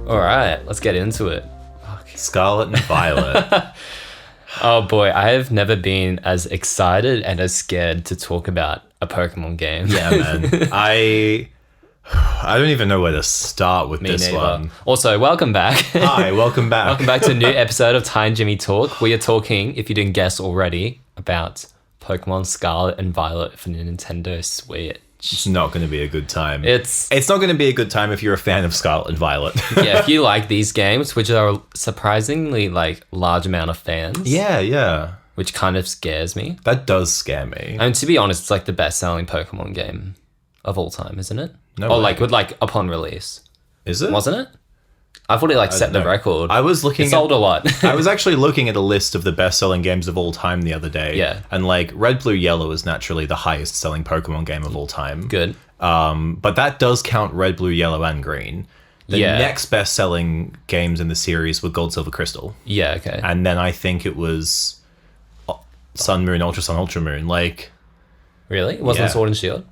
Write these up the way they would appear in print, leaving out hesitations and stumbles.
All right, let's get into it. Scarlet and Violet. Oh boy, I have never been as excited and as scared to talk about a Pokemon game. Yeah, man. I don't even know where to start with this neither. one. Also, welcome back. Hi, welcome back. Welcome back to a new episode of Ty and Jimmy Talk. We are talking, if you didn't guess already, about Pokemon Scarlet and Violet for the Nintendo Switch. It's not going to be a good time. It's not going to be a good time if you're a fan of Scarlet and Violet. yeah, if you like these games, which are a surprisingly large amount of fans. Yeah. Which kind of scares me. That does scare me. And to be honest, it's like the best selling Pokemon game of all time, isn't it? No or way. upon release. Is it? Wasn't it? I thought it set the record. I was looking it sold a lot. I was actually looking at a list of the best-selling games of all time the other day. Yeah. And Red, Blue, Yellow is naturally the highest-selling Pokemon game of all time. Good. But that does count Red, Blue, Yellow, and Green. The next best-selling games in the series were Gold, Silver, Crystal. Yeah, okay. And then I think it was Sun, Moon, Ultra Sun, Ultra Moon. Really? It wasn't Sword and Shield?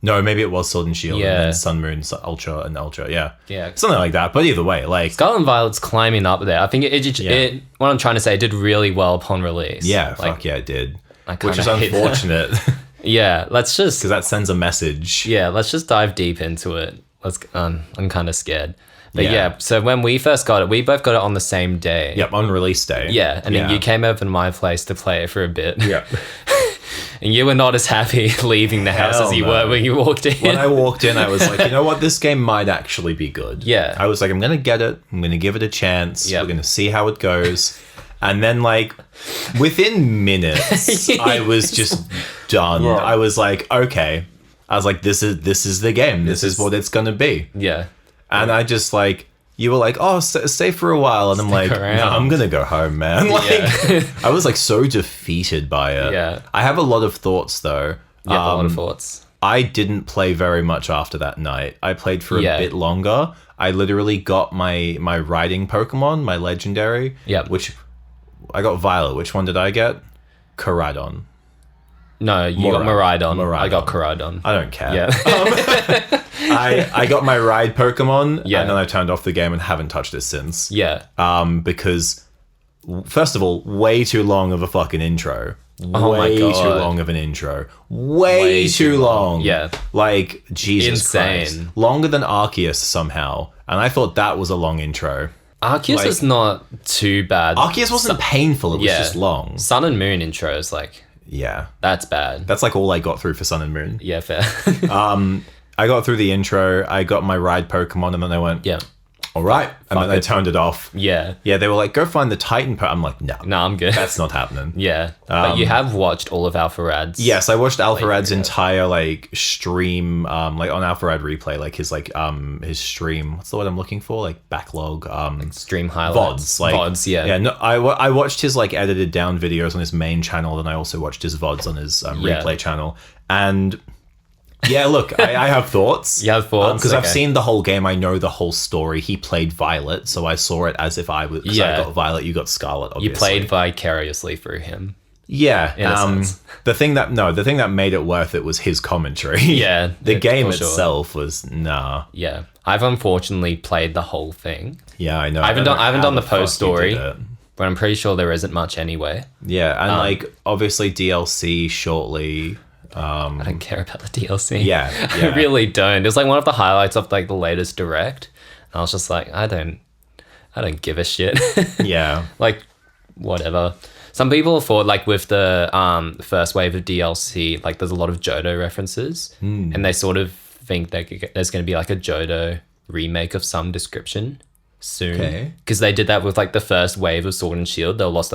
No, maybe it was Sword and Shield, Yeah. and then Sun, Moon, Ultra, and Ultra, yeah. Yeah. Something like that, but either way, Scarlet and Violet's climbing up there. I think it what I'm trying to say, it did really well upon release. Yeah, fuck yeah, it did. Which is hate unfortunate, Yeah, let's just... because that sends a message. Yeah, let's just dive deep into it. I'm kind of scared. But Yeah. yeah, so when we first got it, we both got it on the same day. Yep, on release day. Yeah, and then you came over to my place to play it for a bit. Yep. And you were not as happy leaving the house as you were when you walked in. When I walked in, I was like, you know what? This game might actually be good. Yeah. I was like, I'm going to get it. I'm going to give it a chance. Yep. We're going to see how it goes. And then, within minutes, I was just done. Yeah. I was like, okay. I was like, this is the game. This is what it's going to be. Yeah. And I just you were like, oh, stay for a while. And I'm like, around. no, I'm going to go home, man. I was so defeated by it. Yeah. I have a lot of thoughts, though. You have a lot of thoughts. I didn't play very much after that night. I played for a bit longer. I literally got my riding Pokemon, my legendary. Yep. Which I got Violet. Which one did I get? Caradon. No, you got Miraidon. I got Caradon. I don't care. Yeah. I got my ride Pokemon, Yeah. and then I turned off the game and haven't touched it since. Yeah. Because, first of all, way too long of a fucking intro. Oh way my God. too long of an intro. Way too long. Yeah. Jesus Insane. Christ. Longer than Arceus somehow. And I thought that was a long intro. Arceus is not too bad. Arceus wasn't painful, it was just long. Sun and Moon intros, Yeah. that's bad. That's all I got through for Sun and Moon. Yeah, fair. I got through the intro, I got my ride Pokemon, and then I went, yeah. all right. And then I turned it off. Yeah. Yeah, they were like, go find the Titan I'm like, no. No, I'm good. That's not happening. Yeah. But you have watched all of Alpharad's. Yes, I watched Alpharad's entire stream, on Alpharad Replay, his stream. What's the word I'm looking for? Backlog. Stream highlights. VODs. VODs, yeah. Yeah, no, I watched his edited down videos on his main channel, and I also watched his VODs on his replay channel. And yeah, look, I have thoughts. You have thoughts? Because I've seen the whole game. I know the whole story. He played Violet, so I saw it as if I was. I got Violet, you got Scarlet. Obviously, You played vicariously through him. Yeah. In a sense. The thing that made it worth it was his commentary. Yeah, the game for sure. itself was nah. Yeah. I've unfortunately played the whole thing. Yeah, I know. I haven't done the post story, it. but I'm pretty sure there isn't much anyway. Yeah, and obviously DLC shortly. I don't care about the DLC. Yeah. I really don't. It was one of the highlights of the latest direct. And I was just like, I don't give a shit. Yeah. Whatever. Some people thought with the first wave of DLC, there's a lot of Johto references, and they sort of think that there's going to be a Johto remake of some description soon. Okay. Because they did that with the first wave of Sword and Shield. There were lots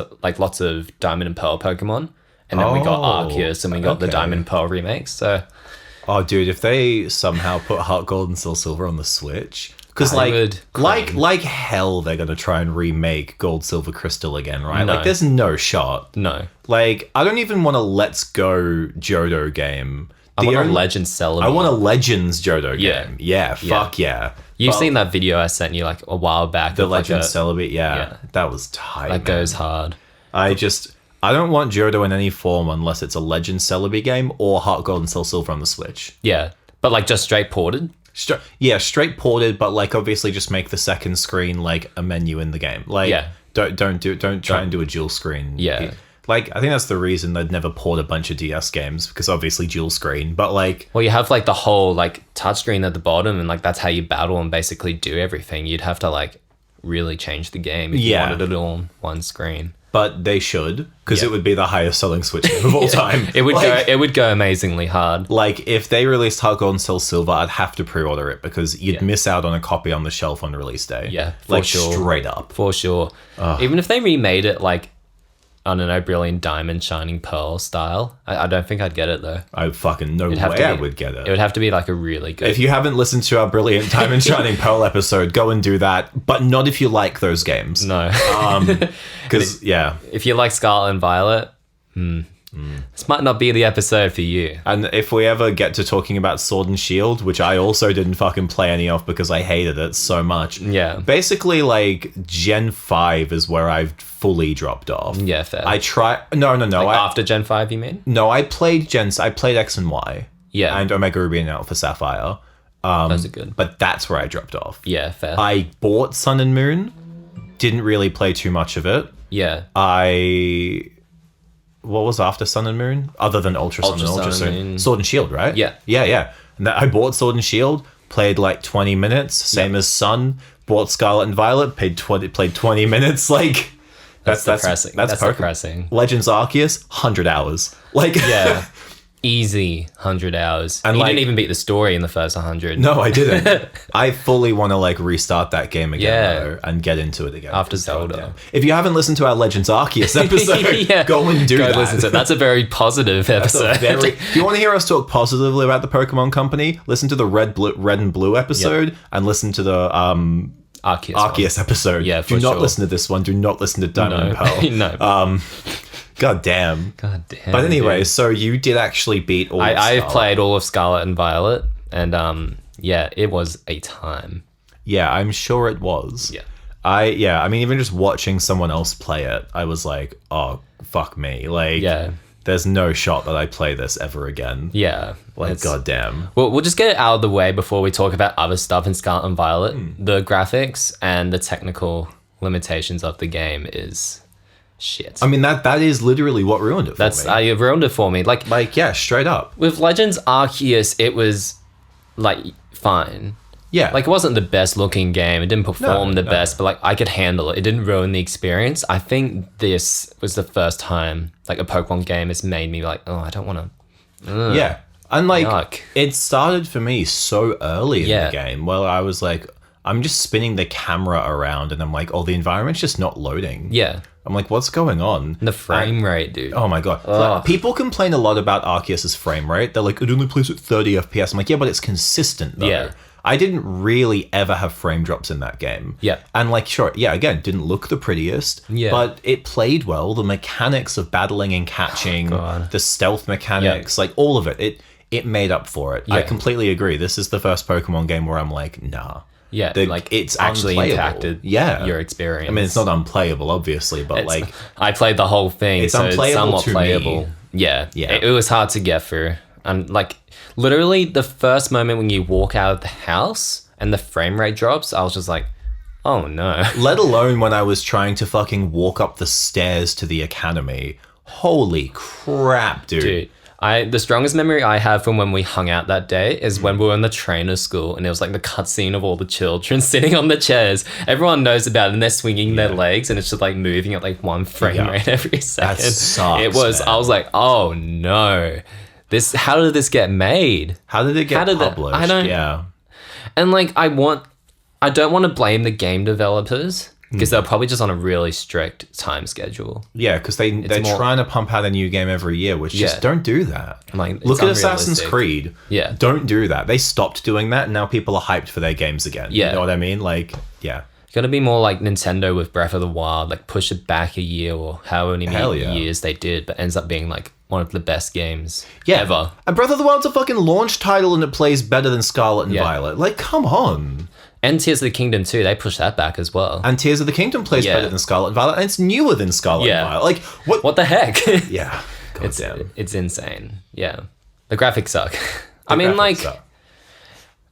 of Diamond and Pearl Pokemon. And then we got Arceus and we got the Diamond and Pearl remakes. So, oh, dude, if they somehow put Heart Gold and Soul Silver on the Switch, because like hell, they're gonna try and remake Gold, Silver, Crystal again, right? No. There's no shot. no. I don't even want a Let's Go Johto game. I want a Legend Celebi. I want a Legends Johto Yeah. game. Yeah, fuck yeah. You've seen that video I sent you a while back. The Legends Celebi, yeah. That was tight. That goes hard. I don't want Johto in any form unless it's a Legend Celebi game or Heart Gold and Soul Silver on the Switch. Yeah. But just straight ported? straight ported, but like obviously just make the second screen like a menu in the game. Like don't try and do a dual screen. Yeah. Like, I think that's the reason they'd never port a bunch of DS games, because obviously dual screen, but like... Well, you have like the whole like touchscreen at the bottom, and like that's how you battle and basically do everything. You'd have to like really change the game if you wanted it all on one screen. But they should, because it would be the highest selling Switch game of all time. It would go amazingly hard. Like, if they released Heart Gold and Soul Silver, I'd have to pre-order it, because you'd miss out on a copy on the shelf on release day. Yeah, like sure. Straight up. For sure. Even if they remade it like, I don't know, Brilliant Diamond, Shining Pearl style. I don't think I'd get it though. I fucking no way I would get it. It would have to be like a really good... If you haven't listened to our Brilliant Diamond, Shining Pearl episode, go and do that. But not if you like those games. No. Because, If you like Scarlet and Violet, this might not be the episode for you. And if we ever get to talking about Sword and Shield, which I also didn't fucking play any of because I hated it so much. Yeah. Basically, like, Gen 5 is where I've fully dropped off. Yeah, fair. No. Like after Gen 5, you mean? No, I played X and Y. Yeah. And Omega Ruby and Alpha Sapphire. Those are good. But that's where I dropped off. Yeah, fair. I bought Sun and Moon. Didn't really play too much of it. Yeah. What was after Sun and Moon? Other than Ultra Sun and Ultra Moon. Sword and Shield, right? Yeah. Yeah. And I bought Sword and Shield, played like 20 minutes, same as Sun. Bought Scarlet and Violet, played 20 minutes. Like, that's depressing. That's depressing. Legends Arceus, 100 hours. Like, yeah. Easy 100 hours. And you didn't even beat the story in the first 100. No, I didn't. I fully want to like restart that game again though, and get into it again. After Zelda. If you haven't listened to our Legends Arceus episode, go and do that. Listen to it. That's a very positive episode. If you want to hear us talk positively about the Pokemon Company, listen to the Red and Blue episode and listen to the Arceus episode. Yeah, do not listen to this one. Do not listen to Diamond and Pearl. No. God damn. But anyway, so you did actually beat all of Scarlet. I played all of Scarlet and Violet, and it was a time. Yeah, I'm sure it was. Yeah. I mean, even just watching someone else play it, I was like, oh, fuck me. Like, there's no shot that I play this ever again. Yeah. Like, goddamn. Well, we'll just get it out of the way before we talk about other stuff in Scarlet and Violet. The graphics and the technical limitations of the game is... shit. I mean, that is literally what ruined it for me. You ruined it for me. Like, yeah, straight up. With Legends Arceus, it was, like, fine. Yeah. Like, it wasn't the best looking game. It didn't perform the best, but, like, I could handle it. It didn't ruin the experience. I think this was the first time, like, a Pokemon game has made me, like, oh, I don't want to... Yeah. And, like, yuck. It started for me so early in the game. Well, I was like, I'm just spinning the camera around, and I'm like, oh, the environment's just not loading. Yeah. I'm like, what's going on? The frame rate, dude. Oh my god. Like, people complain a lot about Arceus' frame rate. They're like, it only plays at 30 FPS. I'm like, yeah, but it's consistent though. Yeah. I didn't really ever have frame drops in that game. Yeah. And like, sure, again, didn't look the prettiest. Yeah. But it played well. The mechanics of battling and catching, the stealth mechanics, like all of it, it made up for it. I completely agree. This is the first Pokemon game where I'm like, nah. Yeah, like it's actually unplayable. impacted your experience. I mean, it's not unplayable, obviously, but like... I played the whole thing, it's so unplayable it's somewhat to playable. Me. Yeah. It was hard to get through. And like, literally the first moment when you walk out of the house and the frame rate drops, I was just like, oh no. Let alone when I was trying to fucking walk up the stairs to the academy. Holy crap, dude. The strongest memory I have from when we hung out that day is when we were in the trainer school, and it was like the cutscene of all the children sitting on the chairs. Everyone knows about it, and they're swinging their legs, and it's just like moving at like one frame rate every second. That sucks, man. I was like, oh no. How did this get made? How did it get published? And like, I don't want to blame the game developers, because they're probably just on a really strict time schedule. Yeah, because they're trying to pump out a new game every year, which just don't do that. Like, look at Assassin's Creed. Yeah. Don't do that. They stopped doing that, and now people are hyped for their games again. Yeah. You know what I mean? Like, yeah. It's gotta be more like Nintendo with Breath of the Wild, like push it back a year or however many years they did, but ends up being like one of the best games ever. And Breath of the Wild's a fucking launch title, and it plays better than Scarlet and Violet. Like, come on. And Tears of the Kingdom too, they pushed that back as well. And Tears of the Kingdom plays better than Scarlet and Violet, and it's newer than Scarlet and Violet. Like, what the heck? Yeah. It's insane. Yeah. The graphics suck. I mean, like,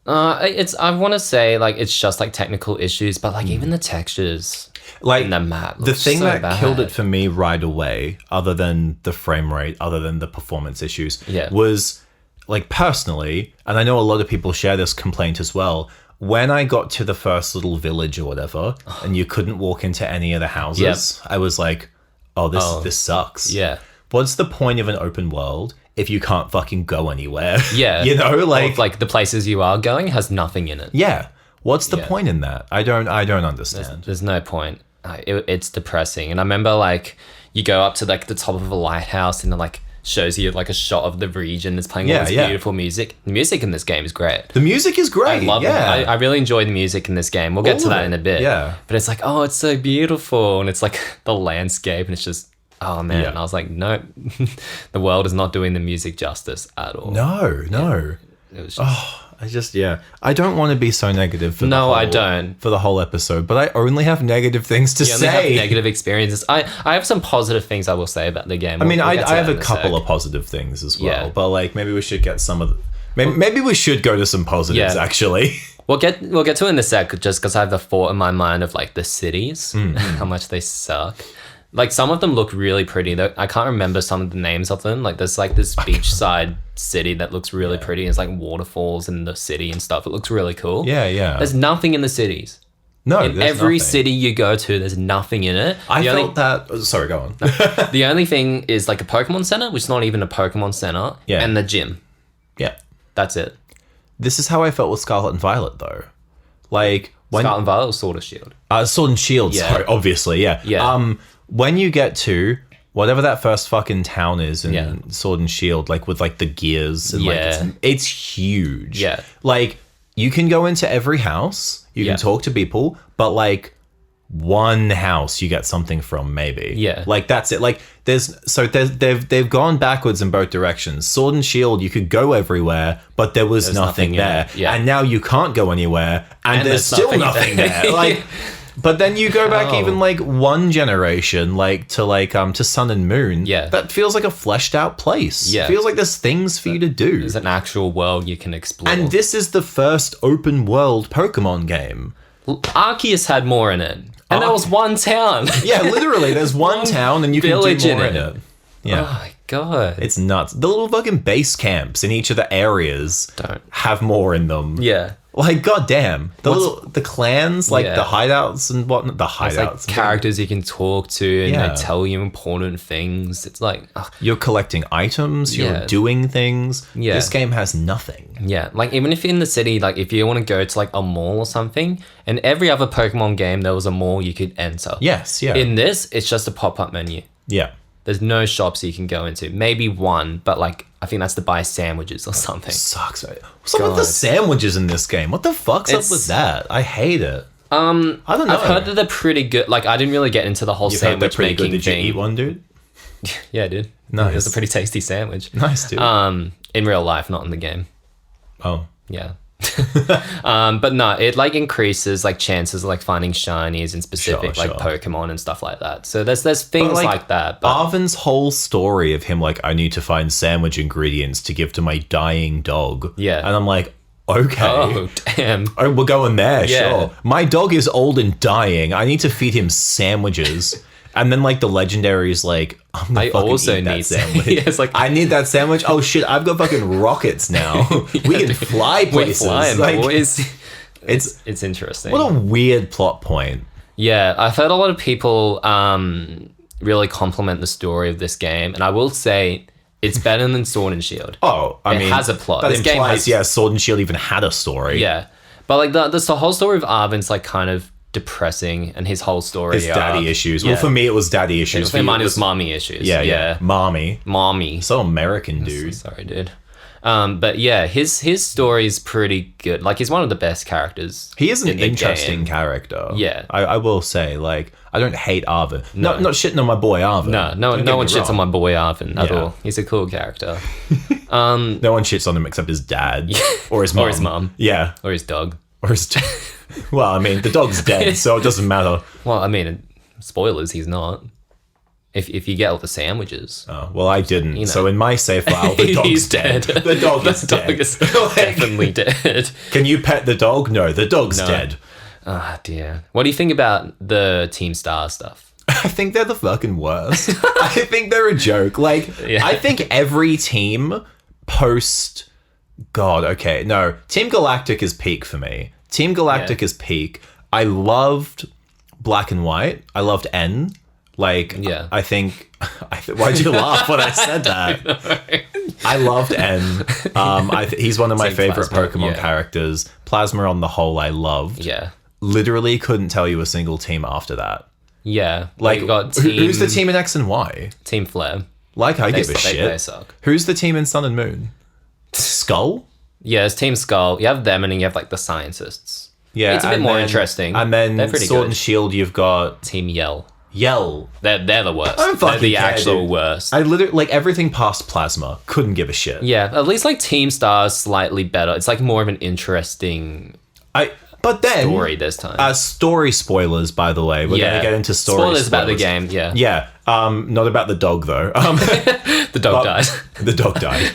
I want to say like it's just like technical issues, but like even the textures, like in the map, the thing so that bad. killed it for me right away, other than the frame rate, other than the performance issues, was like personally, and I know a lot of people share this complaint as well. When I got to the first little village or whatever, and you couldn't walk into any of the houses, I was like, "Oh, this sucks." Yeah. What's the point of an open world if you can't fucking go anywhere? Yeah. You know, like the places you are going has nothing in it. Yeah. What's the point in that? I don't understand. There's no point. It's depressing. And I remember like you go up to like the top of a lighthouse and it like shows you like a shot of the region that's playing all this beautiful music. The music in this game is great. The music is great. I love it. I really enjoy the music in this game. We'll get to that in a bit. Yeah. But it's like, oh, it's so beautiful. And it's like the landscape and it's just, oh man. And I was like, nope, the world is not doing the music justice at all. No. It was just, I don't want to be so negative for I don't. For the whole episode, but I only have negative things to you only say. have negative experiences. I have some positive things I will say about the game. I have a couple of positive things as well, but like maybe we should get some of the maybe we should go to some positives actually. We'll get to it in a sec, just because I have the thought in my mind of like the cities, how much they suck. Like some of them look really pretty. I can't remember some of the names of them. Like there's like this beachside city that looks really pretty. It's like waterfalls in the city and stuff. It looks really cool. Yeah. There's nothing in the cities. No, in every city you go to, there's nothing in it. I felt that. Sorry, go on. The only thing is like a Pokemon Center, which is not even a Pokemon Center, and the gym. Yeah, that's it. This is how I felt with Scarlet and Violet, though. Like Scarlet and Violet or Sword and Shield. Sword and Shield. Yeah. Sorry, obviously, yeah. When you get to whatever that first fucking town is in Sword and Shield, like with like the gears and like it's huge. Yeah. Like you can go into every house, you can talk to people, but like one house you get something from maybe. Yeah. Like that's it. Like they've gone backwards in both directions. Sword and Shield, you could go everywhere, but there's nothing there. Yeah. And now you can't go anywhere and there's still nothing there. Like but then you go back even like one generation, like to Sun and Moon. Yeah. That feels like a fleshed out place. Yeah. It feels like there's things for you to do. There's an actual world you can explore. And this is the first open world Pokemon game. Arceus had more in it. And there was one town. Yeah, literally. There's one town and you can do more in it. Yeah. Oh my god. It's nuts. The little fucking base camps in each of the areas have more in them. Yeah. Like, goddamn. The clans, like the hideouts and whatnot. The hideouts. It's like characters you can talk to and they tell you important things. It's like... You're collecting items. You're doing things. Yeah. This game has nothing. Yeah. Like, even if you're in the city, like, if you want to go to, like, a mall or something, in every other Pokemon game, there was a mall you could enter. Yes, yeah. In this, it's just a pop-up menu. Yeah. There's no shops you can go into. Maybe one, but like I think that's to buy sandwiches or something. Sucks. What's up with the sandwiches in this game? What the fuck's up with that? I hate it. I don't know. I've heard that they're pretty good. Like I didn't really get into the whole sandwich making Did thing. you eat one, dude? Yeah, dude. Nice. It was a pretty tasty sandwich. Nice, dude. In real life, not in the game. Oh. Yeah. But no, it like increases like chances of like finding shinies in specific like Pokemon and stuff like that. So there's things like that. But Arven's whole story of him like, I need to find sandwich ingredients to give to my dying dog. Yeah. And I'm like, okay. Oh, damn. Oh, we're going there, sure. My dog is old and dying. I need to feed him sandwiches. And then like the legendary is like, I'm gonna fucking eat that sandwich. It's like, I need that sandwich. Oh shit, I've got fucking rockets now. We can fly places. We're flying, like, boys. It's interesting. What a weird plot point. Yeah, I've heard a lot of people really compliment the story of this game, and I will say it's better than Sword and Shield. Oh, I mean, it has a plot. That this implies, game has, Sword and Shield even had a story. Yeah, but like the whole story of Arven's like kind of depressing, and his whole story his daddy issues. Well, for me it was daddy issues. For mine it was mommy issues. Yeah. Mommy. So American, dude. Sorry, dude. But yeah, his story is pretty good. Like he's one of the best characters. He is an interesting character. Yeah, I will say. Like I don't hate Arven. Not shitting on my boy Arven. No one shits on my boy Arven at all. He's a cool character. No one shits on him except his dad or his mom. Or his mom. Yeah, or his dog. Or his. Well, I mean, the dog's dead, so it doesn't matter. Well, I mean, spoilers. He's not. If you get all the sandwiches. Oh, well, I didn't. You know. So in my save file, the dog's He's dead. dead. The dog is dead. Dog is definitely dead. Can you pet the dog? No, the dog's dead. Ah, dear. What do you think about the Team Star stuff? I think they're the fucking worst. I think they're a joke. Like, I think every team post... God, okay. No, Team Galactic is peak for me. Team Galactic is peak. I loved Black and White. I loved N. Like, I think... why'd you laugh when I said that? I loved N. He's one of my favorite Pokemon characters. Plasma on the whole, I loved. Yeah. Literally couldn't tell you a single team after that. Yeah. Like, who's the team in X and Y? Team Flare. Like, I give a shit. They suck. Who's the team in Sun and Moon? Skull? Yeah, it's Team Skull. You have them and then you have like the scientists. Yeah. It's a bit more interesting. And then Sword and Shield, you've got... Team Yell. They're the worst. They're the actual worst. I literally, like, everything past Plasma, couldn't give a shit. Yeah, at least like Team Star is slightly better. It's like more of an interesting but then story this time. Story spoilers, by the way. We're going to get into spoilers about the game, yeah. Yeah. Not about the dog though. The dog died. The dog died.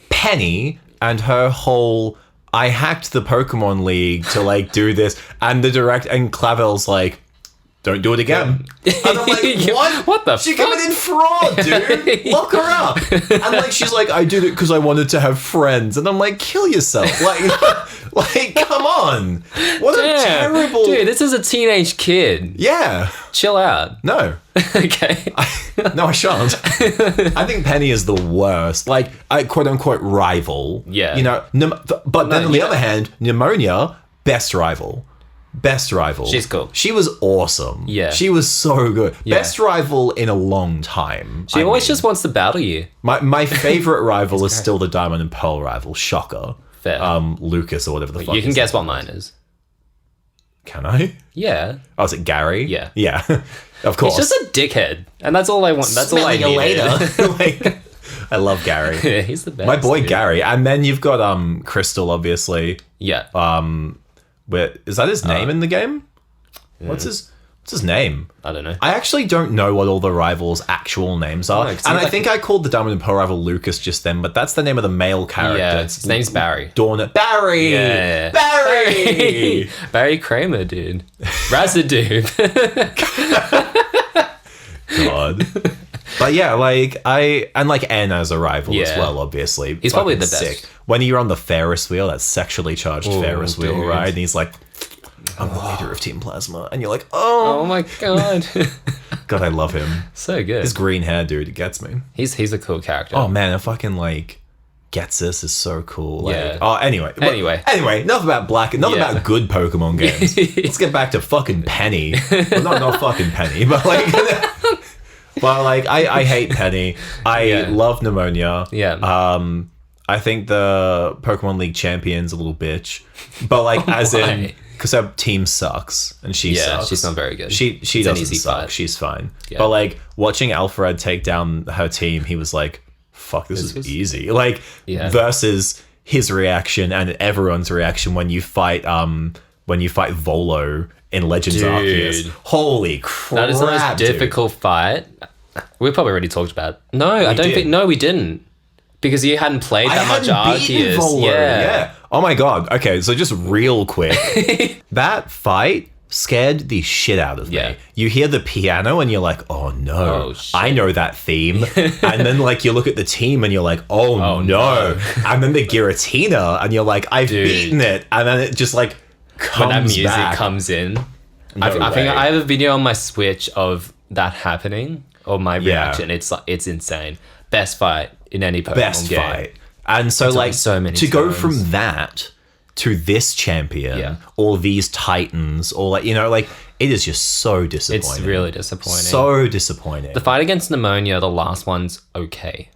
Penny and her whole I hacked the Pokemon League to like do this, and and Clavel's like, don't do it again. And I'm like, what? What the She fuck? committed fraud, dude. Lock her up. And like, she's like, I did it because I wanted to have friends. And I'm like, kill yourself. Like, come on. What a terrible... Dude, this is a teenage kid. Yeah. Chill out. No. Okay. No, I shan't. I think Penny is the worst. Like, quote unquote rival. Yeah. You know, but then on the other hand, Pneumonia, best rival. Best rival. She's cool. She was awesome. Yeah. She was so good. Yeah. Best rival in a long time. She always just wants to battle you. My favorite rival is still the Diamond and Pearl rival. Shocker. Fair. Lucas or whatever the fuck. You can guess what mine is. Can I? Yeah. Oh, is it Gary? Yeah. Yeah. Of course. He's just a dickhead. And that's all I want. That's all I need. Like, I love Gary. Yeah, he's the best. My boy Gary. And then you've got Crystal, obviously. Yeah. Is that his name in the game? What's his name? I don't know. I actually don't know what all the rivals' actual names are. No, and I think I called the Diamond and Pearl rival Lucas just then, but that's the name of the male character. Yeah, his name's Barry. Barry! Yeah. Barry! Barry Kramer, dude. Razadoob. God. But yeah, like N as a rival as well, obviously. He's probably the best. When you're on the Ferris wheel, that sexually charged Ferris wheel ride, and he's like, I'm the leader of Team Plasma. And you're like, oh my God. God, I love him. So good. His green hair, dude, it gets me. He's a cool character. Oh man, a fucking like Getsus is so cool. Like, yeah. Oh, anyway, enough about about good Pokemon games. Let's get back to fucking Penny. Well, not fucking Penny, but like... But like, I hate Penny. I love Pneumonia. Yeah. I think the Pokemon League champion's a little bitch. But like, as in, because her team sucks and she sucks. She's not very good. She doesn't suck. Fight. She's fine. Yeah. But like, watching Alfred take down her team, he was like, fuck, this is easy. Like, versus his reaction and everyone's reaction when you fight Volo in Legends Arceus. Holy crap. That is the most difficult fight. We probably already talked about it. No, I don't think... No, we didn't. Because you hadn't played that much Arceus. Volo, yeah. Oh my God. Okay, so just real quick. That fight scared the shit out of me. You hear the piano and you're like, oh no, I know that theme. And then like you look at the team and you're like, oh no. And then the Giratina and you're like, I've beaten it. And then it just like comes when that music back. comes in. I think I have a video on my Switch of that happening, or my reaction. It's like, it's insane. Best fight in any Pokemon game. Fight. And so like so many to go from that to this champion or these Titans or like, you know, like it is just so disappointing. It's really disappointing. So disappointing. The fight against Pneumonia, the last one's okay.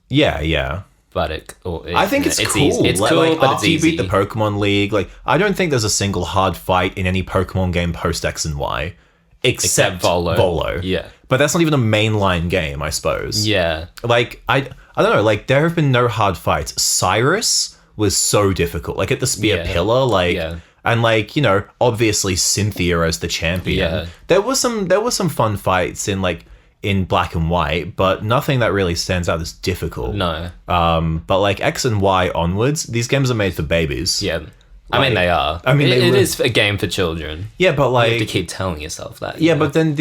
Yeah. But I think it's cool. Easy. It's cool, like, but after it's easy. You beat the Pokemon League, like I don't think there's a single hard fight in any Pokemon game post X and Y, except Volo. Yeah, but that's not even a mainline game, I suppose. Yeah, like I don't know. Like there have been no hard fights. Cyrus was so difficult. Like at the Spear Pillar, like And like, you know, obviously Cynthia as the champion. Yeah. There was some fun fights in black and white, but nothing that really stands out as difficult. No. But like X and Y onwards, these games are made for babies. Yeah. I mean, they are. I mean, it is a game for children. Yeah, but like... You have to keep telling yourself that. Yeah, but then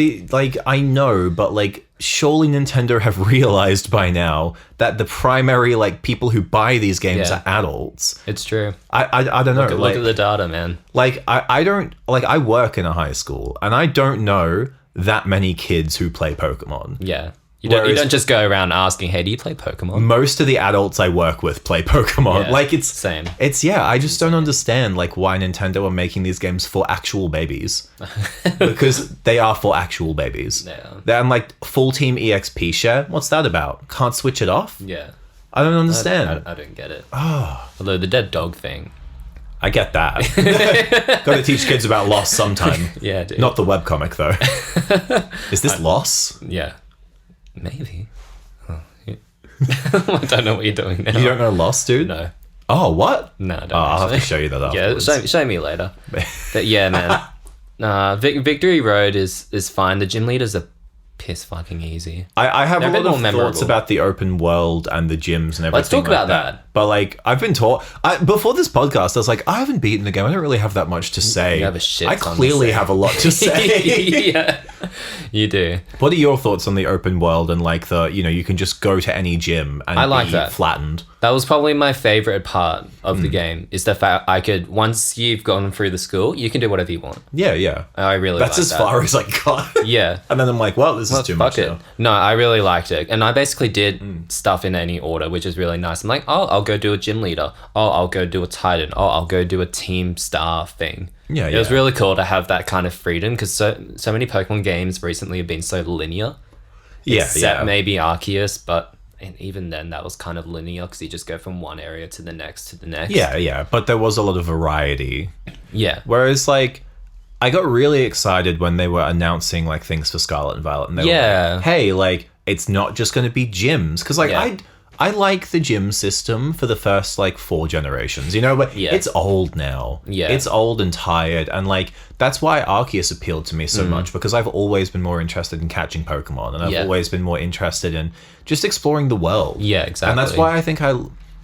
I know, but like, surely Nintendo have realized by now that the primary, like, people who buy these games are adults. It's true. I don't know. Look at the data, man. Like, I don't... Like, I work in a high school, and I don't know that many kids who play Pokemon. Yeah. You don't just go around asking, hey, do you play Pokemon? Most of the adults I work with play Pokemon. Yeah, like, it's... Same. I just don't understand, like, why Nintendo are making these games for actual babies. Because they are for actual babies. Yeah. They're like, full team EXP share? What's that about? Can't switch it off? Yeah. I don't understand. I don't get it. Although the dead dog thing. I get that. Got to teach kids about loss sometime. Yeah, dude. Not the webcomic, though. Is this loss? Yeah. Maybe. Oh, yeah. I don't know what you're doing now. You don't know Lost, dude? No. Oh, what? No, I don't I'll have to show you that afterwards. Yeah, show me later. But yeah, man. Victory Road is fine. The gym leaders are piss fucking easy. I have They're a lot of memorable. thoughts about the open world and the gyms and everything. Let's talk about that. But like, I've been taught before this podcast, I was like, I haven't beaten the game. I don't really have that much to say. You have a shit I ton to clearly say. have a lot to say. Yeah, you do. What are your thoughts on the open world and like the, you know, you can just go to any gym and I like be that. flattened? That was probably my favorite part of the game, is the fact I could, once you've gone through the school, you can do whatever you want. Yeah, yeah. I really That's like as that. far as I got. Yeah. And then I'm like, well, this is too much Fuck now. it. No, I really liked it. And I basically did stuff in any order, which is really nice. I'm like, oh, I'll go do a gym leader. Oh, I'll go do a Titan. Oh, I'll go do a team star thing. Yeah, It was really cool to have that kind of freedom, because so many Pokemon games recently have been so linear. Yeah, Except maybe Arceus, but even then that was kind of linear, because you just go from one area to the next to the next. Yeah, yeah. But there was a lot of variety. Yeah. Whereas, like, I got really excited when they were announcing, like, things for Scarlet and Violet. And they were like, hey, like, it's not just going to be gyms. Because, like, I like the gym system for the first, like, 4 generations, you know? But it's old now. Yeah. It's old and tired. And, like, that's why Arceus appealed to me so much. Because I've always been more interested in catching Pokemon. And I've always been more interested in just exploring the world. Yeah, exactly. And that's why I think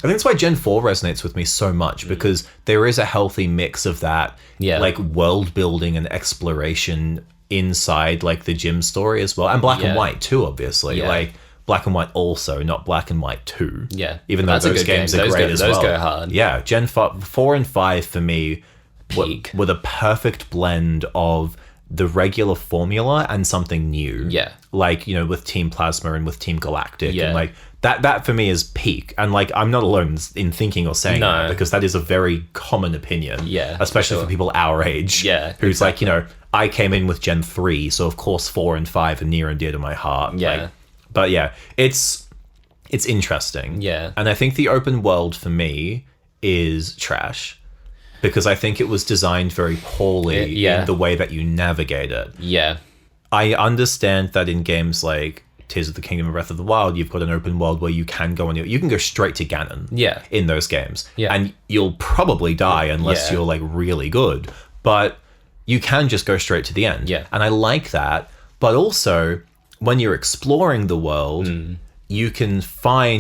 that's why Gen 4 resonates with me so much, because there is a healthy mix of that, like, world building and exploration inside, like, the gym story as well. And Black and White too, obviously. Like, Black and White also, not Black and White 2. Yeah. Even though those games are great as well. Those go hard. Yeah, Gen 4 and 5 for me Peak. were the perfect blend of the regular formula and something new. Yeah. Like, you know, with Team Plasma and with Team Galactic. Yeah. And, like, that for me is peak. And, like, I'm not alone in thinking or saying that, because that is a very common opinion. Yeah. Especially for people our age. Yeah. Who's like, you know, I came in with Gen 3, so of course 4 and 5 are near and dear to my heart. Yeah. Like, but yeah, it's interesting. Yeah. And I think the open world for me is trash, because I think it was designed very poorly in the way that you navigate it. Yeah. I understand that in games like Tears of the Kingdom and Breath of the Wild, you've got an open world where you can go on, you can go straight to Ganon. Yeah. In those games. Yeah. And you'll probably die unless you're like really good. But you can just go straight to the end. Yeah. And I like that. But also, when you're exploring the world, you can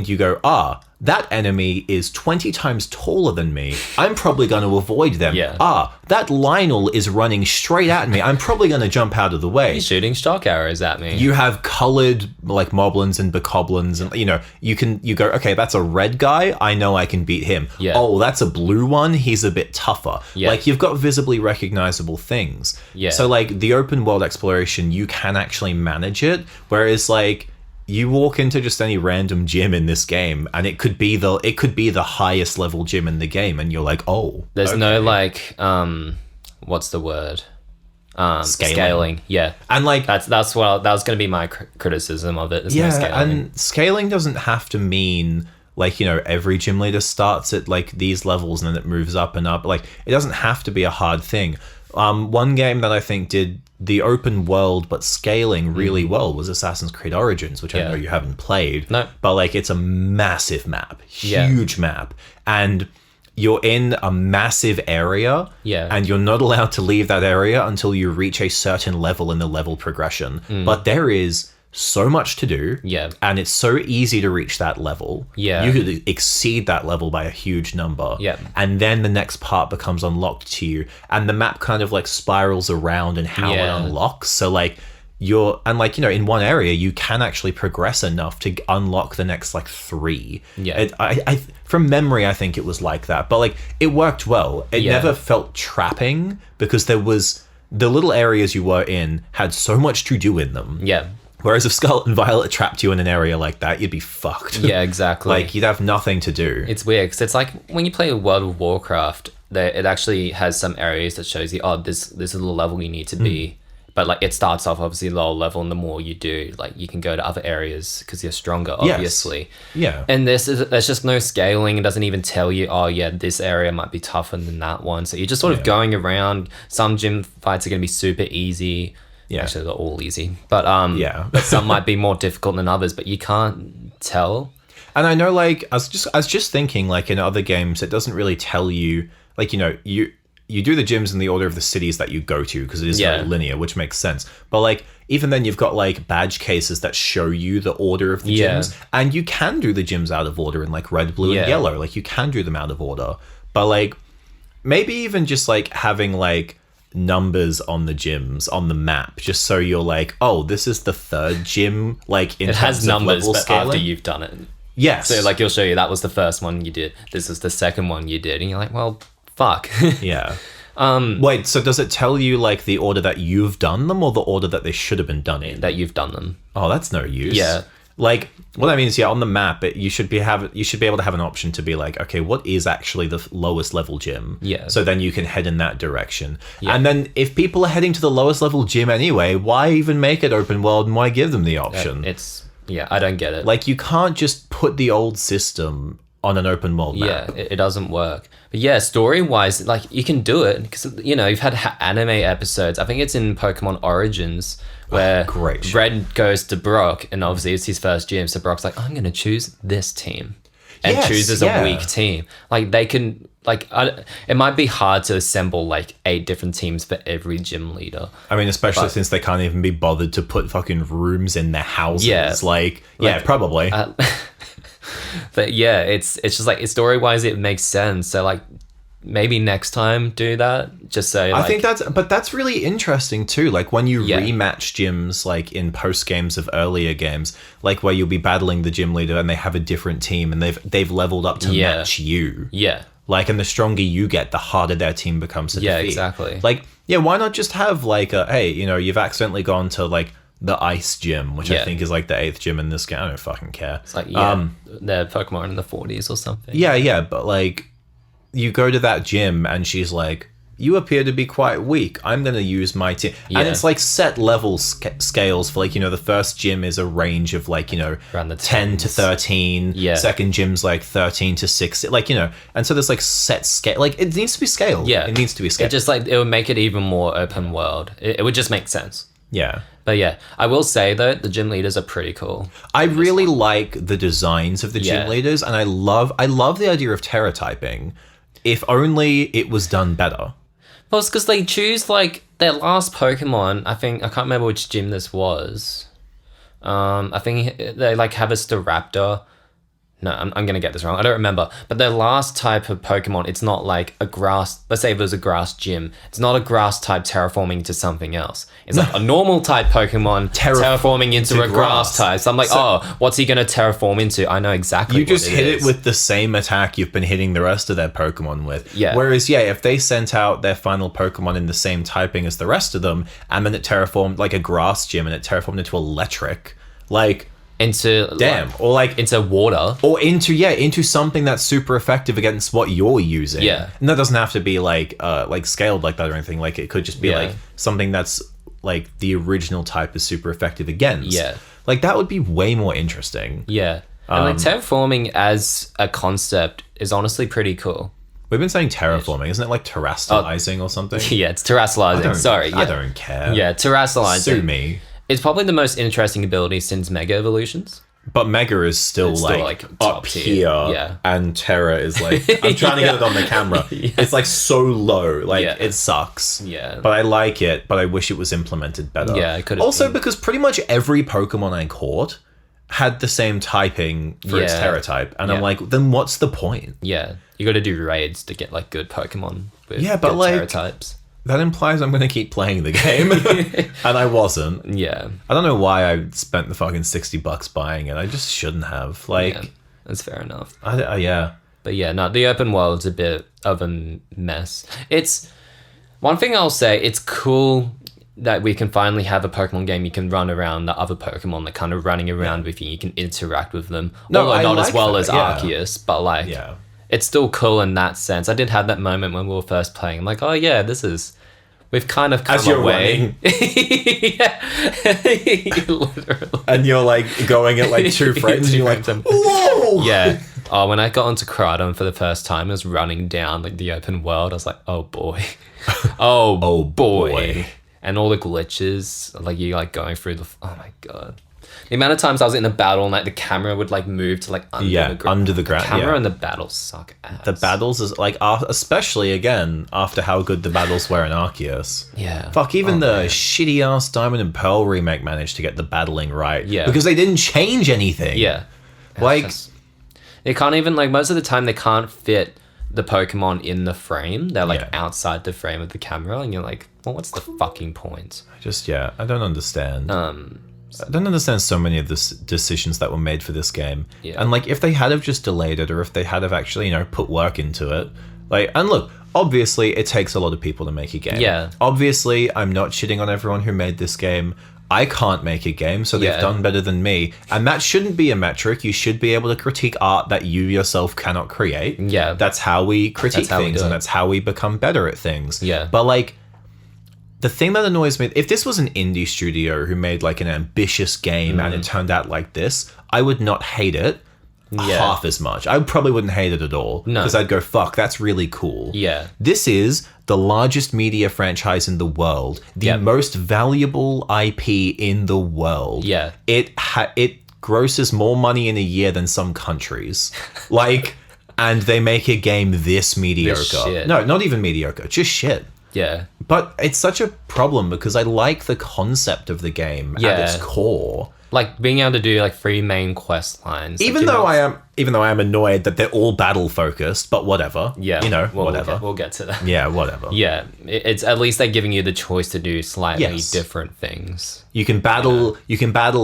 you go, that enemy is 20 times taller than me. I'm probably going to avoid them. Yeah. That Lionel is running straight at me. I'm probably going to jump out of the way. He's shooting shock arrows at me. You have colored, like, moblins and bokoblins, and, you know, you go, okay, that's a red guy, I know I can beat him. Yeah. Oh, that's a blue one, he's a bit tougher. Yeah. Like, you've got visibly recognizable things. Yeah. So, like, the open world exploration, you can actually manage it, whereas, like, you walk into just any random gym in this game, and it could be the highest level gym in the game, and you're like, oh, there's no, like, what's the word? Scaling. Yeah. And, like, that was going to be my criticism of it. There's no scaling. and scaling doesn't have to mean, like, you know, every gym leader starts at, like, these levels and then it moves up and up. Like, it doesn't have to be a hard thing. One game that I think did the open world but scaling really well was Assassin's Creed Origins, which I know you haven't played. No. But, like, it's a massive map. Huge map. And you're in a massive area, and you're not allowed to leave that area until you reach a certain level in the level progression. But there is so much to do, and it's so easy to reach that level. You could exceed that level by a huge number, and then the next part becomes unlocked to you, and the map kind of like spirals around and how it unlocks. So like in one area you can actually progress enough to unlock the next like 3. I from memory I think it was like that, but like it worked well. It never felt trapping because there was the little areas you were in had so much to do in them. Whereas if Scarlet and Violet trapped you in an area like that, you'd be fucked. Yeah, exactly. Like, you'd have nothing to do. It's weird, because it's like when you play World of Warcraft, it actually has some areas that shows you, this is the level you need to be. But like it starts off obviously lower level, and the more you do, like you can go to other areas because you're stronger, obviously. And there's just no scaling. It doesn't even tell you, this area might be tougher than that one. So you're just sort of going around. Some gym fights are going to be super easy. Actually, they're all easy. But but some might be more difficult than others, but you can't tell. And I know, like, I was just thinking, like, in other games, it doesn't really tell you, like, you do the gyms in the order of the cities that you go to because it is very linear, which makes sense. But like even then you've got like badge cases that show you the order of the gyms, and you can do the gyms out of order in like red, blue, and yellow. Like you can do them out of order. But like maybe even just like having like numbers on the gyms on the map, just so you're like, oh, this is the 3rd gym, like in it terms has numbers, of but scaling. after you've done it. Yes. So like you'll show you that was the first one you did. This is the second one you did, and you're like, well, fuck. Wait, so does it tell you like the order that you've done them or the order that they should have been done in? That you've done them. Oh, that's no use. Like what that means, on the map, you should be able to have an option to be like, okay, what is actually the lowest level gym? So then you can head in that direction. And then if people are heading to the lowest level gym anyway, why even make it open world and why give them the option? I don't get it. Like you can't just put the old system on an open world map. It doesn't work. But story-wise, like, you can do it, because, you've had anime episodes. I think it's in Pokemon Origins, where Red goes to Brock, and obviously it's his first gym, so Brock's like, I'm going to choose this team, and chooses a weak team. Like, they can, like, it might be hard to assemble, like, 8 different teams for every gym leader. I mean, especially since they can't even be bothered to put fucking rooms in their houses. Probably. But it's just like story-wise it makes sense, so like maybe next time do that, just say like, I think that's really interesting too, like when you rematch gyms like in post games of earlier games, like where you'll be battling the gym leader and they have a different team and they've leveled up to match you, like, and the stronger you get, the harder their team becomes to defeat. Exactly. Like why not just have like hey, you've accidentally gone to like the ice gym, which I think is like the 8th gym in this game. I don't fucking care. It's like they're Pokemon in the 40s or something. But like you go to that gym and she's like, you appear to be quite weak, I'm going to use my team. And it's like set level scales for like, the first gym is a range of like, around the 10 to 13. Second gym's like 13 to 16, like, and so there's like set scale, like it needs to be scaled. It needs to be scaled. It just like, it would make it even more open world. It would just make sense. But I will say though, the gym leaders are pretty cool. I really like the designs of the gym leaders, and I love the idea of Terra typing. If only it was done better. Well, it's because they choose like their last Pokemon. I can't remember which gym this was. I think they like have a Staraptor. No, I'm going to get this wrong. I don't remember. But their last type of Pokemon, it's not like a grass... Let's say if it was a grass gym. It's not a grass type terraforming into something else. It's like a normal type Pokemon terraforming into a grass type. So I'm like, what's he going to terraform into? I know exactly what it is. You just hit it with the same attack you've been hitting the rest of their Pokemon with. Whereas, if they sent out their final Pokemon in the same typing as the rest of them, and then it terraformed like a grass gym and it terraformed into electric, like... into into water, or into something that's super effective against what you're using. And that doesn't have to be like scaled like that or anything. Like it could just be like something that's like the original type is super effective against. Like that would be way more interesting. And like terraforming as a concept is honestly pretty cool. We've been saying terraforming, isn't it like terrestrializing or something? It's terrestrializing. Sorry, I don't care. Terrestrializing. Sue me. It's probably the most interesting ability since Mega Evolutions. But Mega is still like top up tier. here, Yeah. and Terra is like, I'm trying to get it on the camera. Yeah. It's like so low, like Yeah. it sucks. Yeah. But I like it, but I wish it was implemented better. Yeah, it could have Also, been. because pretty much every Pokemon I caught had the same typing for its Yeah. Terra type, and I'm Yeah. like, then what's the point? Yeah, you got to do raids to get like good Pokemon with Yeah, but, good like- Terra types. That implies I'm going to keep playing the game, and I wasn't. Yeah, I don't know why I spent the fucking $60 buying it. I just shouldn't have. Like, yeah, that's fair enough. yeah. But yeah, no, the open world's a bit of a mess. It's one thing I'll say. It's cool that we can finally have a Pokemon game you can run around the other Pokemon that kind of running around with you. You can interact with them. No, although I not as like well that, as yeah. Arceus, but like, Yeah. it's still cool in that sense. I did have that moment when we were first playing. I'm like, oh yeah, we've kind of come As you're away. Yeah. Literally. And you're like going at like 2 frames, and you're like, whoa! Yeah. Oh, when I got onto Kratom for the first time, I was running down like the open world. I was like, oh boy. Oh, boy. And all the glitches, like you like going through oh my god. The amount of times I was in a battle and like the camera would like move to like under the ground. Under the ground. The camera yeah. and the battles suck ass. The battles is like, especially again after how good the battles were in Arceus. Yeah. Fuck, even the shitty ass Diamond and Pearl remake managed to get the battling right. Yeah. Because they didn't change anything. Yeah. Like, they can't even like most of the time they can't fit the Pokemon in the frame. They're like Yeah. outside the frame of the camera, and you're like, well, what's the fucking point? I don't understand. I don't understand so many of the decisions that were made for this game. Yeah. And like, if they had have just delayed it, or if they had have actually, put work into it, like, and look, obviously it takes a lot of people to make a game. Yeah. Obviously, I'm not shitting on everyone who made this game. I can't make a game, so they've Yeah. done better than me. And that shouldn't be a metric. You should be able to critique art that you yourself cannot create. Yeah. That's how we critique That's how we things, do and it. that's how we become better at things. Yeah. But like, the thing that annoys me, if this was an indie studio who made like an ambitious game and it turned out like this, I would not hate it half as much. I probably wouldn't hate it at all. No. Because I'd go, fuck, that's really cool. Yeah. This is the largest media franchise in the world, the Yep. most valuable IP in the world. Yeah. It grosses more money in a year than some countries. Like, and they make a game this mediocre. shit. No, not even mediocre, just shit. Yeah. But it's such a problem because I like the concept of the game at Yeah. its core. Like being able to do like 3 main quest lines. like, Even you're though not- I am annoyed that they're all battle focused, but whatever. Yeah. Whatever. We'll get to that. Yeah, whatever. Yeah. It's at least they're giving you the choice to do slightly Yes. different things. You can battle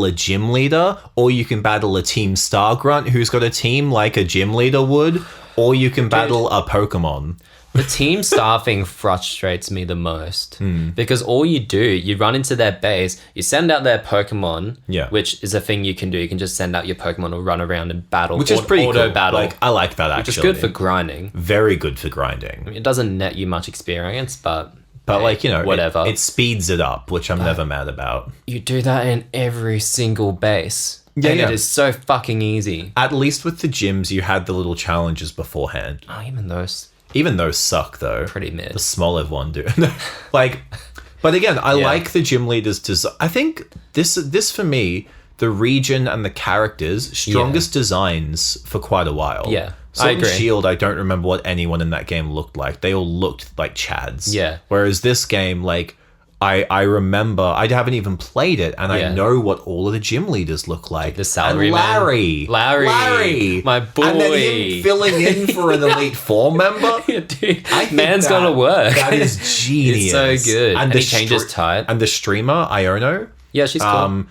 a gym leader, or you can battle a team star grunt who's got a team like a gym leader would, or you can battle a Pokemon. The team staffing frustrates me the most because all you run into their base, you send out their Pokemon, Yeah. which is a thing you can do. You can just send out your Pokemon or run around and battle, Which is pretty auto cool. battle, Like, I like that which actually. is good for grinding. Very good for grinding. I mean, it doesn't net you much experience, but But hey, whatever. It speeds it up, which I'm never mad about. You do that in every single base. Yeah, and yeah. it is so fucking easy. At least with the gyms, you had the little challenges beforehand. Oh, Even those suck though. pretty mid. The Smoliv one, dude. Like, but again, I like the gym leaders design. I think this for me, the region and the characters, strongest designs for quite a while. Yeah, Sword I and agree. Shield, I don't remember what anyone in that game looked like. They all looked like Chads. Yeah. Whereas this game, like, I remember, I haven't even played it, and I know what all of the gym leaders look like. The salary and man. Larry, my boy. And then him filling in for an Elite Four member. Yeah, dude, I think man's gotta work. That is genius. It's so good. And the he changes type. And the streamer, Iono, Yeah, she's cool.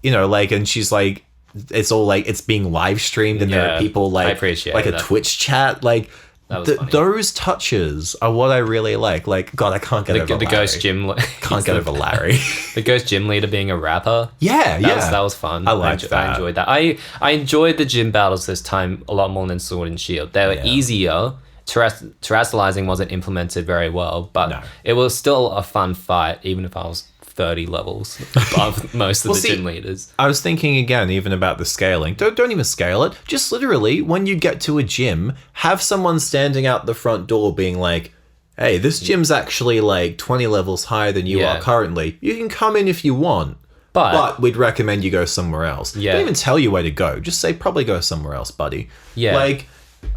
and she's like, it's all like, it's being live streamed, and there Yeah, are people like, I appreciate like a that. Twitch chat, like, That was funny. those touches are what I really like. Like, God, I can't get over The Larry. ghost gym. Can't get over Larry. The ghost gym leader being a rapper. Yeah, That was fun. I liked that. I enjoyed that. I enjoyed the gym battles this time a lot more than Sword and Shield. They were easier. Terrestrializing wasn't implemented very well, but No. it was still a fun fight, even if I was 30 levels above most of the gym leaders. I was thinking again, even about the scaling. Don't even scale it. Just literally, when you get to a gym, have someone standing out the front door being like, hey, this gym's actually like 20 levels higher than you Yeah. are currently. You can come in if you want. But we'd recommend you go somewhere else. Yeah. Don't even tell you where to go. Just say probably go somewhere else, buddy. Yeah. Like,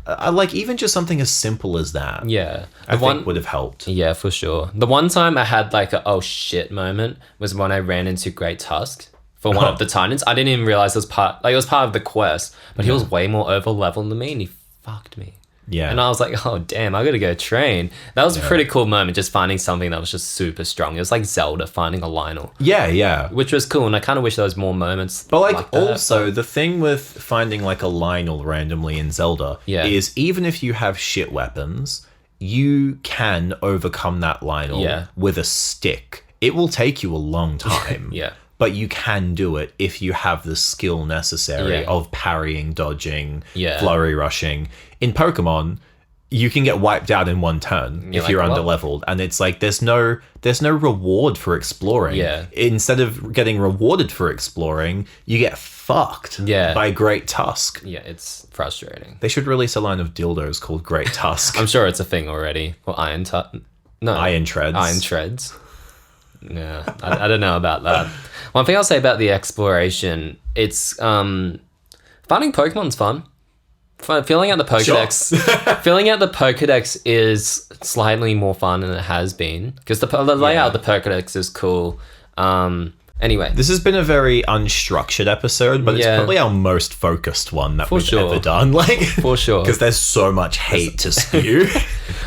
I like even just something as simple as that. Yeah. I think would have helped. Yeah, for sure. The one time I had like a oh shit moment was when I ran into Great Tusk for one of the Titans. I didn't even realize it was part of the quest, but he was way more over leveled than me and he fucked me. Yeah. And I was like, oh, damn, I gotta go train. That was a pretty cool moment, just finding something that was just super strong. It was like Zelda finding a Lionel. Yeah. Which was cool, and I kind of wish there was more moments. But like also, the thing with finding like a Lionel randomly in Zelda is even if you have shit weapons, you can overcome that Lionel with a stick. It will take you a long time. But you can do it if you have the skill necessary of parrying, dodging, flurry rushing. In Pokemon, you can get wiped out in one turn if you're under-leveled. And it's like there's no reward for exploring. Instead of getting rewarded for exploring, you get fucked by Great Tusk. Yeah, it's frustrating. They should release a line of dildos called Great Tusk. I'm sure it's a thing already. Or Iron Treads. Iron Treads. Yeah, I don't know about that. One thing I'll say about the exploration, it's finding Pokemon's fun. Filling out the Pokedex, filling out the Pokedex is slightly more fun than it has been because the layout of the Pokedex is cool. Anyway, this has been a very unstructured episode, but it's probably our most focused one that we've ever done. Like, for sure, because there's so much hate to spew.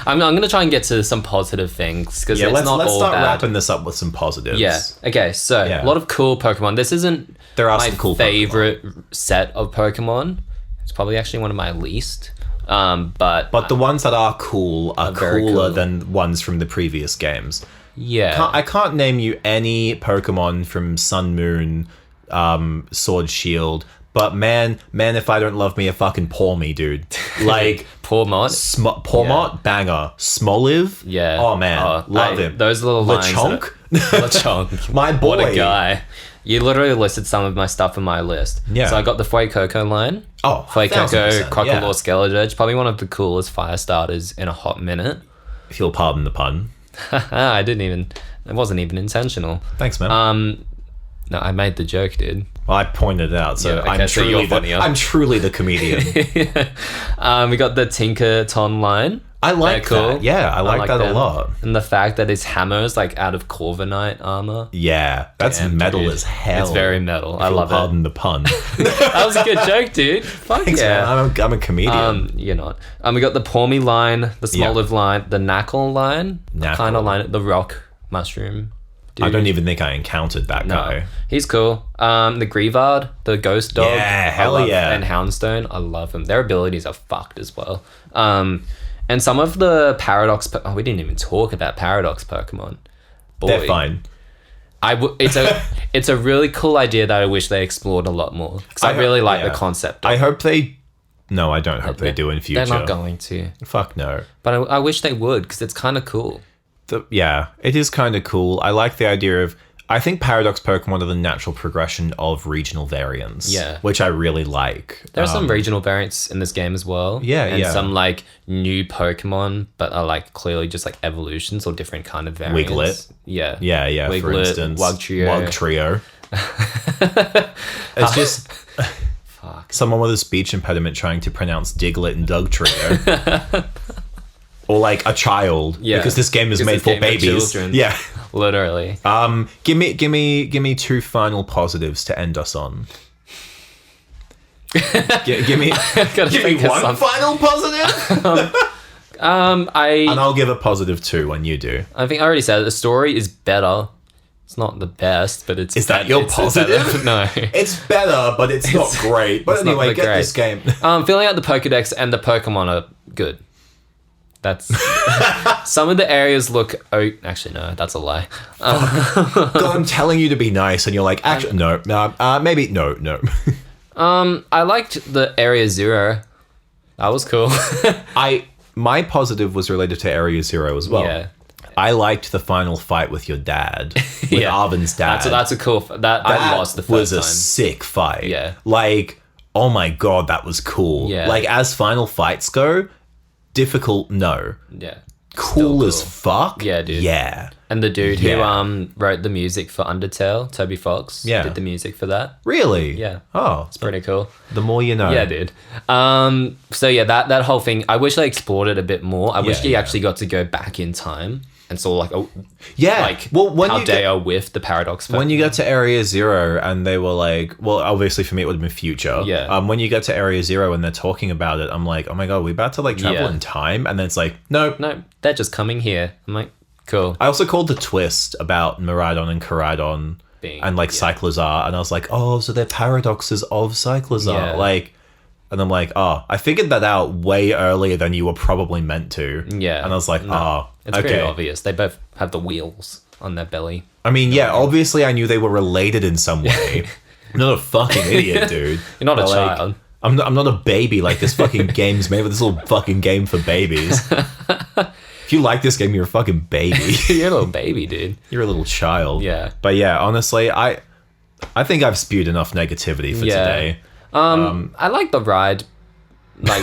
I'm going to try and get to some positive things because it's not let's all start bad. wrapping this up with some positives. Yeah. Okay. So a lot of cool Pokemon. This isn't my favorite set of Pokemon. It's probably actually one of my least. But the ones that are cool are cooler than ones from the previous games. Yeah. I can't name you any Pokemon from Sun, Moon, Sword, Shield. But man, if I don't love me, a fucking pour me, dude. Like Pawmot. Pawmot, banger. Smoliv. Yeah. Oh man, love him. Those little lines. Lechonk. My boy. What a guy. You literally listed some of my stuff on my list. Yeah. So I got the Fuecoco line. Oh, Fuecoco, Crocodile, Skeledirge. Probably one of the coolest fire starters in a hot minute. If you'll pardon the pun. It wasn't even intentional. Thanks, man. No, I made the joke, dude. Well, I pointed it out, so I'm truly the comedian. We got the Tinkerton line. I like that. Yeah, I like that a lot. And the fact that his hammer is like out of Corviknight armor. Yeah, that's metal as hell. It's very metal. I love it. Pardon the pun. That was a good joke, dude. Fuck Thanks, yeah. Man. I'm a comedian. You're not. We got the Pawmi line, the Smoliv line, the Knuckle line, kind of line, the rock mushroom. Dude. I don't even think I encountered that guy. He's cool. The Grievard, the ghost dog. Yeah, hell yeah. And Houndstone, I love him. Their abilities are fucked as well. And some of the Paradox... we didn't even talk about Paradox Pokemon. Boy, they're fine. It's a really cool idea that I wish they explored a lot more. Because I really like the concept. I hope they... No, I don't hope they do in future. They're not going to. Fuck no. But I wish they would, because it's kind of cool. It is kind of cool. I like the idea of... I think Paradox Pokemon are the natural progression of regional variants. Yeah. Which I really like. There are some regional variants in this game as well. Yeah, and some like new Pokemon, but are like clearly just like evolutions or different kind of variants. Wiglet. Yeah. Yeah. Wiglet, for instance. Wugtrio. It's just... Fuck. Someone with a speech impediment trying to pronounce Diglett and Dugtrio. Or like a child, because this game is made for babies. Yeah, literally. Give me two final positives to end us on. give me one final positive. And I'll give a positive too when you do. I think I already said it. The story is better. It's not the best, but it's... Is that your positive? No. It's better, but it's not great. But anyway, get this game. Filling out the Pokedex and the Pokemon are good. That's... Some of the areas look... Oh, actually, no, that's a lie. God, I'm telling you to be nice, and you're like, actually, no, maybe, no. I liked the Area Zero. That was cool. My positive was related to Area Zero as well. Yeah. I liked the final fight with your dad, with Arvin's dad. That's a cool... I lost the first time. Was a sick fight. Yeah. Like, oh my God, that was cool. Yeah. Like, as final fights go, difficult, no. Yeah. cool as fuck. Yeah, dude. Yeah. And the dude who wrote the music for Undertale, Toby Fox, did the music for that. Really? Yeah. Oh, It's pretty cool. the more you know. Yeah, dude. So yeah, that whole thing, I wish they explored it a bit more. I wish you actually got to go back in time and saw like, when how you Deo with the paradox. When you get to Area Zero and they were like, well, obviously for me it would have been future. Yeah. When you get to Area Zero and they're talking about it, I'm like, oh my god, we're about to like travel in time, and then it's like, no, they're just coming here. I'm like, cool. I also called the twist about Miraidon and Koraidon and like Cyclizar, and I was like, oh, so they're paradoxes of Cyclizar, like. And I'm like, oh, I figured that out way earlier than you were probably meant to. Yeah. And I was like, it's pretty obvious. They both have the wheels on their belly. I mean, obviously I knew they were related in some way. I'm not a fucking idiot, dude. You're not a child. I'm not a baby like this fucking game's made with this little fucking game for babies. If you like this game, you're a fucking baby. You're a little baby, dude. You're a little child. Yeah. But yeah, honestly, I think I've spewed enough negativity for today. I like the ride. Like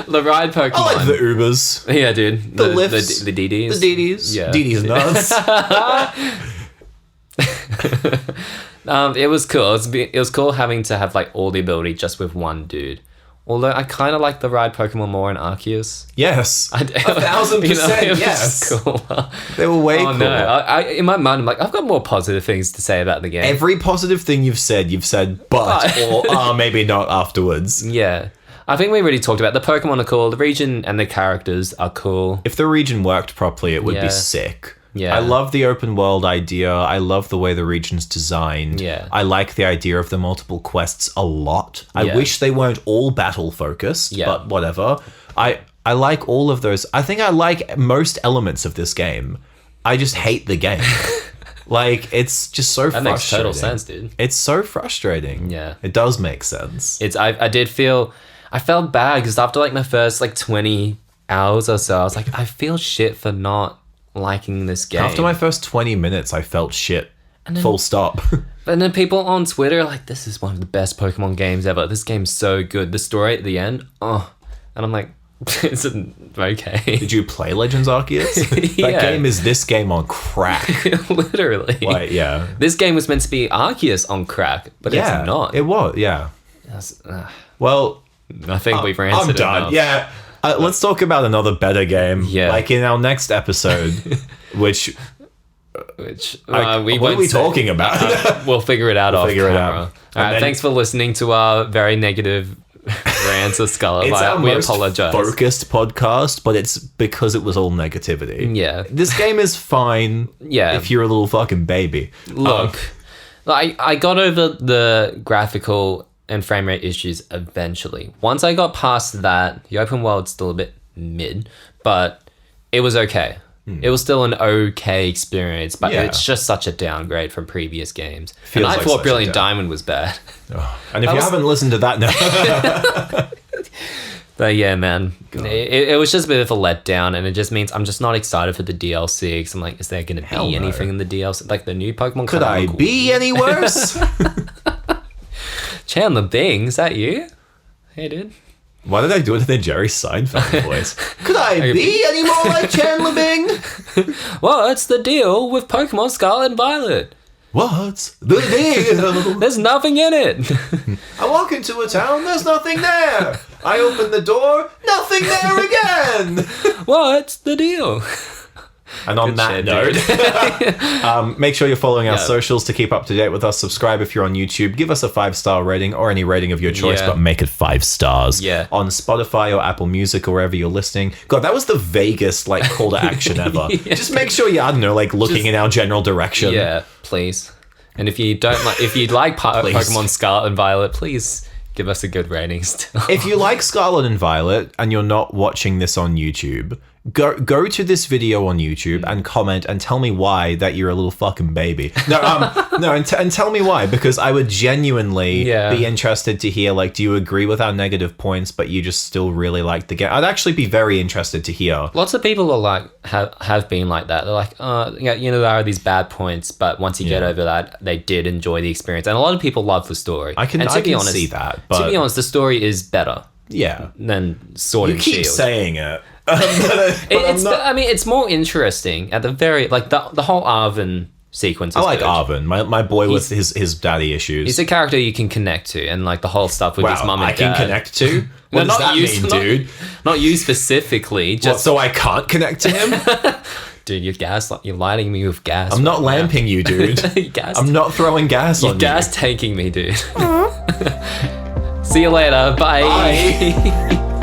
the ride Pokemon. I like the Ubers. Yeah, dude. The lifts. The DDs. The DDs. Yeah. DDs nuts. It was cool. It was cool having to have like all the ability just with one dude. Although I kind of like the ride Pokemon more in Arceus. Yes. 1,000%, it yes. was cool. They were way cool. No. I, in my mind, I'm like, I've got more positive things to say about the game. Every positive thing you've said, but, or maybe not afterwards. Yeah. I think we already talked about the Pokemon are cool, the region and the characters are cool. If the region worked properly, it would be sick. Yeah. I love the open world idea. I love the way the region's designed. Yeah. I like the idea of the multiple quests a lot. I wish they weren't all battle focused, but whatever. I like all of those. I think I like most elements of this game. I just hate the game. Like, it's just so frustrating. That makes total sense, dude. It's so frustrating. Yeah. It does make sense. I felt bad because after like my first like 20 hours or so, I was like, I feel shit for not liking this game. After my first 20 minutes, I felt shit. Full stop. And then people on Twitter are like, this is one of the best Pokemon games ever. This game's so good. The story at the end, and I'm like, it's okay. Did you play Legends Arceus? That game is this game on crack. Literally. Like, yeah. This game was meant to be Arceus on crack, but it's not. It was, yeah. Well, I think we've answered it. I'm done. Yeah. Let's talk about another better game. Yeah. Like in our next episode, which what are we talking about? We'll figure it out off camera. All right, thanks for listening to our very negative rants of Scarlet. We apologize. Focused podcast, but it's because it was all negativity. Yeah. This game is fine. Yeah. If you're a little fucking baby. Look, I got over the graphical and frame rate issues eventually. Once I got past that, the open world's still a bit mid, but it was okay. It was still an okay experience, but it's just such a downgrade from previous games. And I thought Brilliant Diamond was bad. Oh. And if you haven't listened to that now... But yeah, man, it was just a bit of a letdown, and it just means I'm just not excited for the DLC, because I'm like, is there going to be anything in the DLC? Like the new Pokemon? Could I be any worse? Chandler Bing, is that you? Hey, dude. Why did I do it in the Jerry Seinfeld voice? Could I be any more like Chandler Bing? What's the deal with Pokemon Scarlet and Violet? What's the deal? There's nothing in it. I walk into a town, there's nothing there. I open the door, nothing there again. What's the deal? And on that note, make sure you're following our socials to keep up to date with us. Subscribe if you're on YouTube. Give us a 5-star rating or any rating of your choice, but make it 5 stars. Yeah. On Spotify or Apple Music or wherever you're listening. God, that was the vaguest like call to action ever. Just make sure you're, I don't know, like looking in our general direction. Yeah, please. And if you don't like, if you like Pokemon Scarlet and Violet, please give us a good rating still. If you like Scarlet and Violet and you're not watching this on YouTube, go to this video on YouTube and comment and tell me why that you're a little fucking baby. And tell me why, because I would genuinely be interested to hear, like, do you agree with our negative points, but you just still really like the game? I'd actually be very interested to hear. Lots of people are like, have been like that. They're like, there are these bad points, but once you get over that, they did enjoy the experience. And a lot of people love the story. I can see that. But to be honest, the story is better. Yeah. Than Sword and Shield. You keep saying it. I mean, it's more interesting at the very like the whole Arvin sequence. I like Arvin, my boy with his daddy issues. He's a character you can connect to, and like the whole stuff with his mum and dad. I can connect to. What does that mean, dude? Not you specifically. Just so I can't connect to him. Dude, you're lighting me with gas. I'm not lamping you, dude. I'm not throwing gas on you. You're gas tanking me, dude. See you later. Bye. Bye.